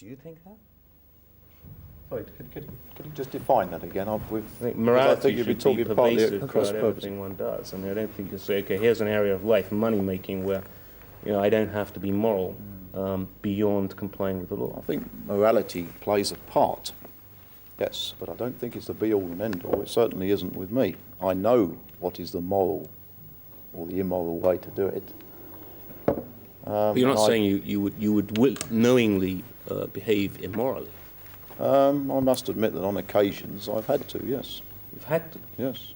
Do you think that? Sorry, could you just define that again? I think morality should be pervasive throughout everything one does. I mean, I don't think you say, okay, here's an area of life, money-making, where I don't have to be moral beyond complying with the law. I think morality plays a part, yes, but I don't think it's the be-all and end-all. It certainly isn't with me. I know what is the moral or the immoral way to do it. But you're not saying you would knowingly behave immorally. I must admit that on occasions I've had to, yes. You've had to? Yes.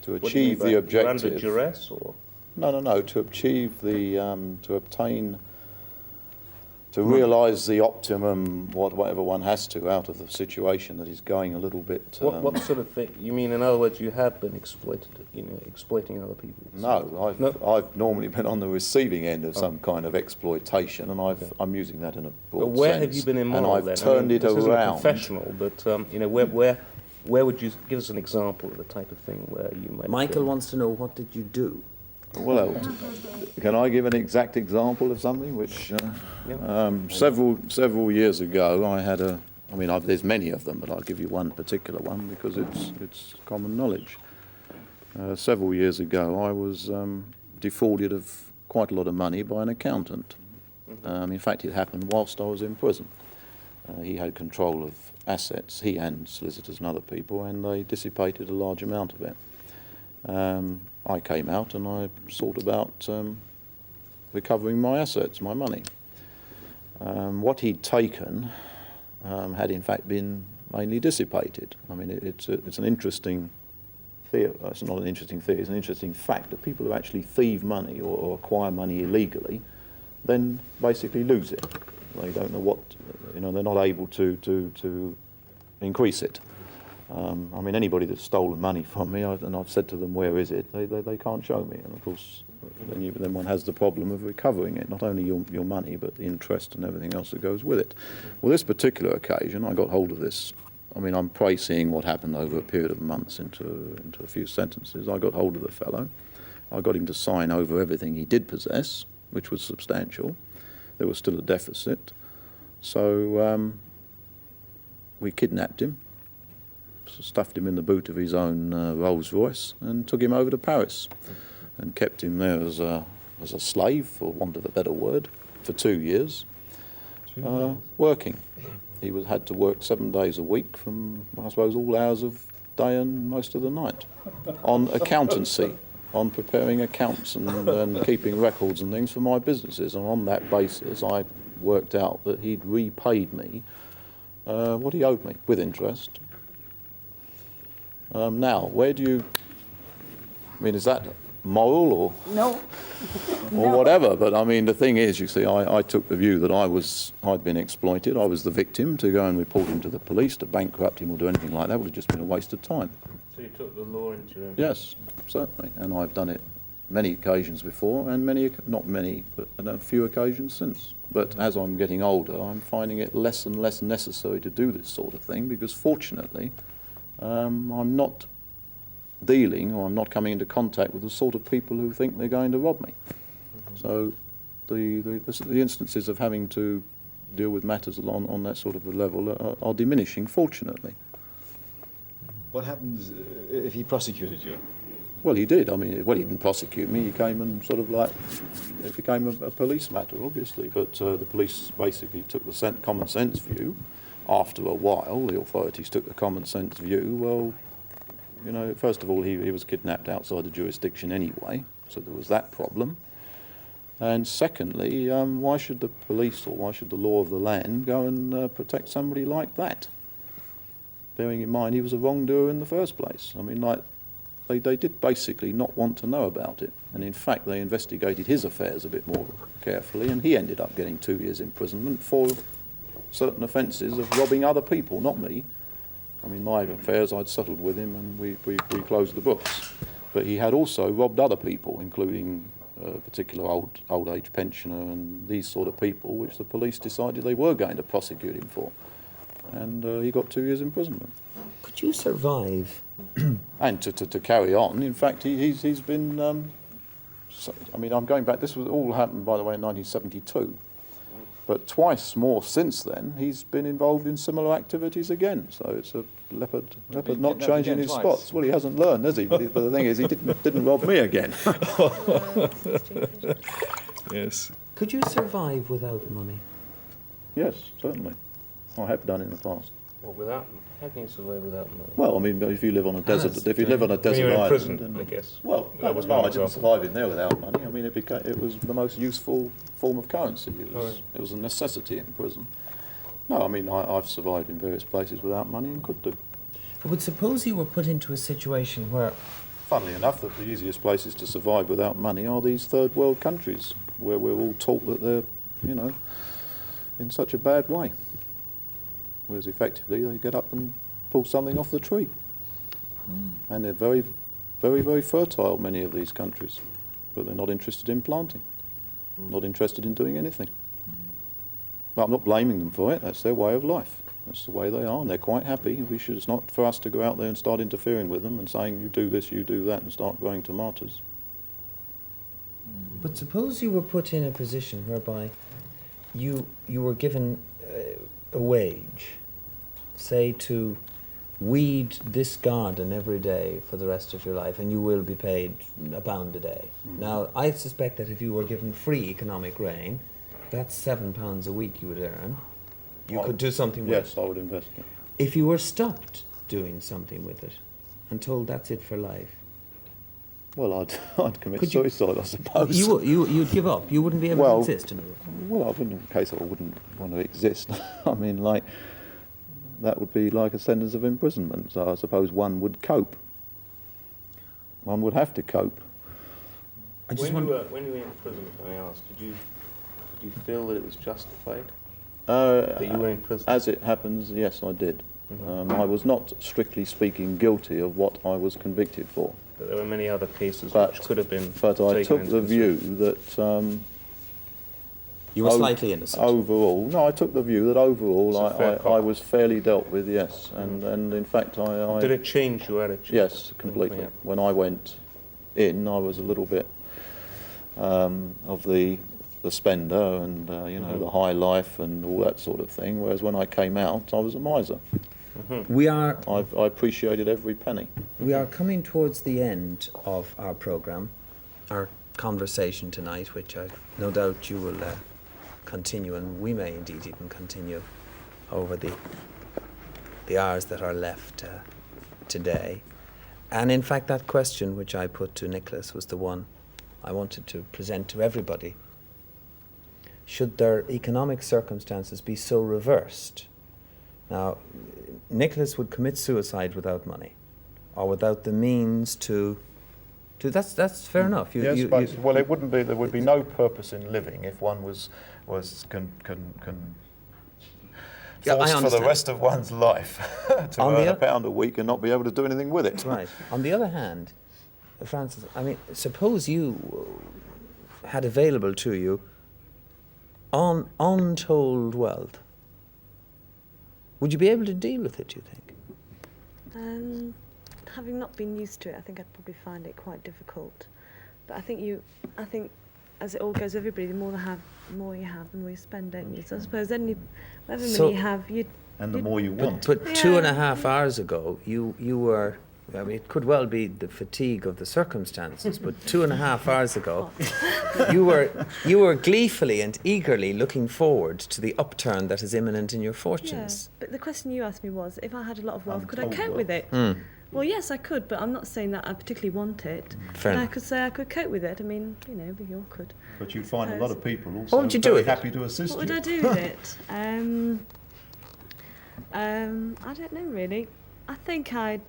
To achieve the objective. You're under duress, or? No. To achieve the, to obtain, to realise the optimum, whatever one has to, out of the situation that is going a little bit. What sort of thing? You mean, in other words, you have been exploited, exploiting other people? No, I've normally been on the receiving end of some kind of exploitation, and I'm using that in a broad sense. But where have you been immoral then? And I've turned it around. This isn't a confessional, but where would you give us an example of the type of thing where you might? Michael wants to know, what did you do? Well, can I give an exact example of something which several years ago I had there's many of them, but I'll give you one particular one because it's common knowledge. Several years ago I was defrauded of quite a lot of money by an accountant. In fact, it happened whilst I was in prison. He had control of assets, he and solicitors and other people, and they dissipated a large amount of it. I came out and I sought about recovering my assets, my money. What he'd taken had in fact been mainly dissipated. I mean, it's an interesting theory. It's not an interesting theory. It's an interesting fact that people who actually thieve money or acquire money illegally then basically lose it. They don't know what, they're not able to increase it. Anybody that's stolen money from me, and I've said to them, where is it? They can't show me. And of course, then one has the problem of recovering it, not only your money, but the interest and everything else that goes with it. Well, this particular occasion, I got hold of this. I'm précising what happened over a period of months into a few sentences. I got hold of the fellow. I got him to sign over everything he did possess, which was substantial. There was still a deficit. So we kidnapped him, stuffed him in the boot of his own Rolls Royce and took him over to Paris and kept him there as a slave, for want of a better word, for 2 years, working. He had to work 7 days a week from, I suppose, all hours of day and most of the night on accountancy, on preparing accounts and keeping records and things for my businesses. And on that basis, I worked out that he'd repaid me what he owed me with interest. Now, where do you, is that moral or? No. Or whatever, but the thing is, you see, I took the view that I'd been exploited, I was the victim. To go and report him to the police, to bankrupt him or do anything like that would have just been a waste of time. So you took the law into your own? Yes, certainly, and I've done it many occasions before, and not many, but a few occasions since. But as I'm getting older, I'm finding it less and less necessary to do this sort of thing, because fortunately, I'm not dealing, or I'm not coming into contact with the sort of people who think they're going to rob me. So the instances of having to deal with matters on that sort of a level are diminishing, fortunately. What happens if he prosecuted you? Well, he did. He didn't prosecute me. He came and it became a police matter, obviously. But the police basically took the common sense view. After a while, the authorities took the common sense view. Well, first of all, he was kidnapped outside the jurisdiction anyway, so there was that problem. And secondly, why should the police or why should the law of the land go and protect somebody like that? Bearing in mind he was a wrongdoer in the first place. They did basically not want to know about it. And in fact, they investigated his affairs a bit more carefully, and he ended up getting 2 years imprisonment for certain offences of robbing other people, not me. My affairs I'd settled with him and we closed the books. But he had also robbed other people, including a particular old age pensioner and these sort of people, which the police decided they were going to prosecute him for. And he got 2 years imprisonment. Could you survive? And to carry on, in fact, he's been... I'm going back, this was all happened, by the way, in 1972. But twice more since then, he's been involved in similar activities again. So it's a leopard not changing his spots. Well, he hasn't learned, has he? But the thing is, he didn't rob me again. Yes. Could you survive without money? Yes, certainly. I have done in the past. Well, without, how can you survive without money? Well, I mean, if you live on a desert, When you're in island, prison, I guess. well, That was no, one I didn't example. survive in there without money. I mean, it was the most useful form of currency. It was a necessity in prison. No, I mean, I've survived in various places without money and could do. But suppose you were put into a situation where, Funnily enough, that the easiest places to survive without money are these third world countries, where we're all taught that they're, you know, in such a bad way. Whereas effectively they get up and pull something off the tree. And they're very, very, very fertile, many of these countries, but they're not interested in planting, not interested in doing anything. But I'm not blaming them for it. That's their way of life. That's the way they are, and they're quite happy. It's not for us to go out there and start interfering with them and saying, you do this, you do that, and start growing tomatoes. but suppose you were put in a position whereby you were given a wage, say to weed this garden every day for the rest of your life, and you will be paid £1 a day. Now, I suspect that if you were given free economic reign, that's £7 a week you would earn. You could do something with it. Yes, I would invest it. If you were stopped doing something with it and told that's it for life, Well, I'd commit Could you- suicide, I suppose. you'd give up. You wouldn't be able Well, to exist in a way. Well, I wouldn't, in case I wouldn't want to exist. I mean, like, that would be like a sentence of imprisonment. So I suppose one would cope. One would have to cope. I just When want, you were in prison, can I ask, did you feel that it was justified Uh, that you were in prison? As it happens, yes, I did. I was not, strictly speaking, guilty of what I was convicted for. But there were many other cases But- which could have been But I taken took into the view consideration. that you were slightly innocent. overall, no, I took the view that overall It's a fair I cop. was fairly dealt with, yes. And in fact, I Did it change your attitude? yes, completely. Yeah. When I went in, I was a little bit of the spender and, you know, the high life and all that sort of thing, whereas when I came out, I was a miser. We are I appreciated every penny. coming towards the end of our programme, our conversation tonight, which I no doubt you will continue, and we may indeed even continue over the hours that are left today. And in fact, that question which I put to Nicholas was the one I wanted to present to everybody. Should their economic circumstances be so reversed? Now, Nicholas would commit suicide without money, or without the means to that's fair enough. Well, it wouldn't be. There would be no purpose in living if one was Yeah, I forced for the understand. rest of one's life to On the earn o- £1 a week and not be able to do anything with it. Right. On the other hand, Francis, I mean, suppose you had available to you untold wealth. Would you be able to deal with it, do you think? Having not been used to it, I think I'd probably find it quite difficult. But I think as it all goes, everybody, the more you have, the more you spend, don't you? So I suppose whatever So- money you have, And the more you want. But Yeah. 2.5 hours ago, you were, I mean, it could well be the fatigue of the circumstances, but 2.5 hours ago, you were gleefully and eagerly looking forward to the upturn that is imminent in your yeah. fortunes. But the question you asked me was, if I had a lot of wealth, could I Untold cope with it? Hmm. Well, yes, I could, but I'm not saying that I particularly want it. Fair And I enough. could say I could cope with it. I mean, we all could. But you'd find a lot of people also What would you do with it? happy to assist What would you. I do with it? I don't know really. I think I'd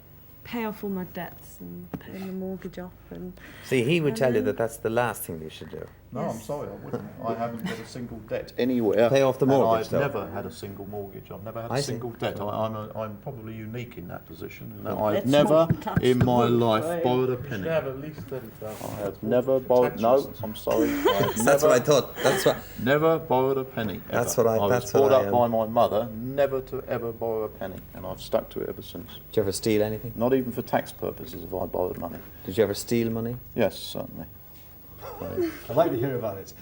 pay off all my debts and pay my mortgage off and See, he would And tell you then- that that's the last thing you should do. No, I'm Yes. sorry, I wouldn't. I haven't got a single debt anywhere. Pay off the and mortgage, I've though. never had a single mortgage. I've never had I a see. single debt. I'm probably unique in that position. In that Well, I've let's never not touch in the my wood, life right? borrowed a You should penny. have at least 30,000. I have never borrowed. No, Taxes. I'm sorry. I've That's what I thought. That's what. Never borrowed a penny. Ever. That's what I- was that's brought what I up am. by my mother never to ever borrow a penny, and I've stuck to it ever since. Did you ever steal anything? Not even for tax purposes have I borrowed money. Did you ever steal money? Yes, certainly. I'd like to hear about it.